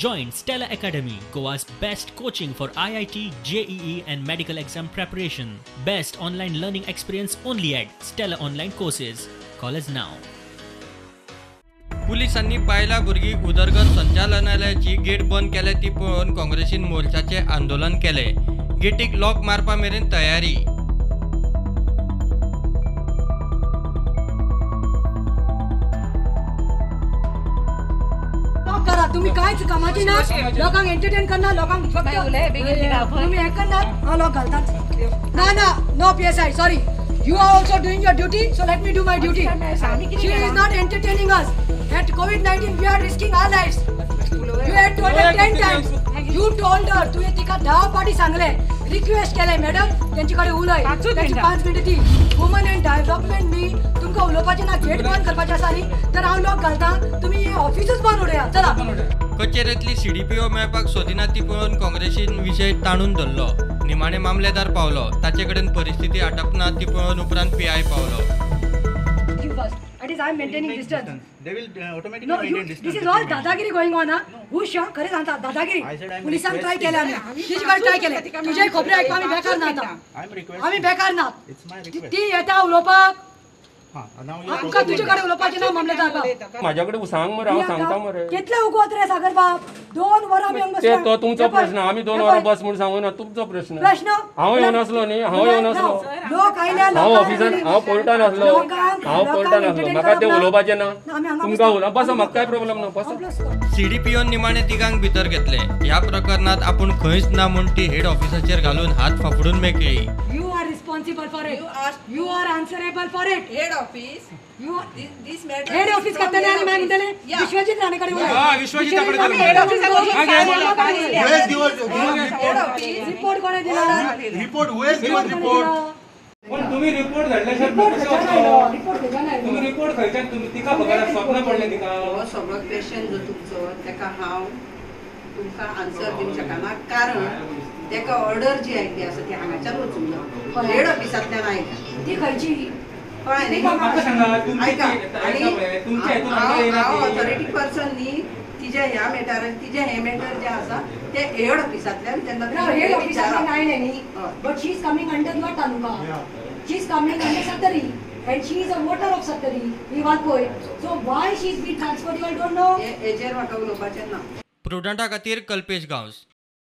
Join Stella Academy, Goa's best coaching for IIT, JEE and medical exam preparation. Best online learning experience only at Stella Online Courses. Call us now. पोलिसांनी पायला भुरगी उदरगत संचालनालयाची gate बंद केल्या ती पळोवन काँग्रेसीन मोर्चाचे आंदोलन केले. गेटीक लॉक मारपा मेरेन तयारी. तुम्ही कायच कामाची ना लोकांक एंटरटेन करना लोकांक तुम्ही हे करणार लोक घालतात ना no PSI sorry you are also doing your duty so let me do my duty. She is not entertaining us. At COVID-19 we are risking our lives. You had told her 10 times. You told her तू तिका 10 पाटी सांगले request केले madam त्यांच्याकडे उलय त्याची 5 minute ती woman end development मी तुमका उलोवपाचे ना गेट बंद करपाचे आसा न्ही तर हांव लोक घालता तुम्ही ऑफिसच बंद उडया चला. कचेरेंतली CDPO मेळपाक सोदिना ती पळोवन काँग्रेसीन विशय ताणून धरलो. निमाणे मामलेदार पावलो ताचे कडेन परिस्थिती आटपना ती पळोवन उपरांत PI Paulo. At least I am maintaining distance. They will automatically No, maintain distance. this is all dadagiri going on. Who shot? खरे सांगता दादागिरी. पोलिसांनी ट्राय केले आम्ही. तिच्याकडे ट्राय केले. तुझे खोबरे ऐकून आम्ही बेकार ना आता. I'm requesting. आम्ही बेकार ना. It's my request. ती येता उलोवपाक. Now you आमका तुझ्याकडे उलोवपाचे ना मामलेदार. माझ्याकडे सांग मरे हांव सांगता मरे. कितले उगवत रे सागर बाब 2 वर आम्ही हांगा ते तो तुमचो प्रश्न आम्ही 2 वर बस म्हणून सांगू ना तुमचो प्रश्न. हांव येवन असलो न्ही हांव येवन असलो. लोक आयल्या हांव ऑफिसर हांव कोर्टान असलो हांव कोर्टान असलो म्हाका ते उलोवपाचे ना तुमका उलोवप बस म्हाका काय प्रॉब्लेम ना बस. CDPO निमाणे तिगांक भितर घेतले. ह्या प्रकरणात आपण खंयच ना म्हूण ती हेड ऑफिसाचेर घालून हात फाफडून मेकळी. You are responsible for it. You are answerable for it. Head office. This matter. Head office करताना आणि काय म्हणताले विश्वजित राणेकडे विश्वजिताकडे Head office Who has given Head office. Report कोणी दिला report? Who has given report? पण तुम्ही रिपोर्ट धाडल्याशिवाय तुम्ही रिपोर्ट खंयच्यान तुम्ही तिका बघायला स्वप्न पडले तिका. हो सगळो पेशंट जो तुमचो तेका हांव तुमकां आन्सर दिवंक शकना कारण तेका ऑर्डर जी आयिल्ली आसा ती हांगाच्यान वचूंक ना हेड ऑफिसांतल्यान आयल्या ती खंयची कळ्ळें न्ही म्हाका सांगा तुमची आयका तुमच्या हेतून हांव ऑथॉरिटी पर्सन न्ही तिजे ह्या मॅटरान तिजे हे मॅटर जे आसा ते हेड ऑफिसांतल्यान तेन्ना हेड ऑफिसांतल्यान आयले न्ही but she is coming under your taluka she is coming under Sattari and she is a voter of Sattari ही बात पळय so why she is being transferred you all don't know हेजेर म्हाका उलोवपाचें ना. प्रुडंटा खातीर कल्पेश गांवस.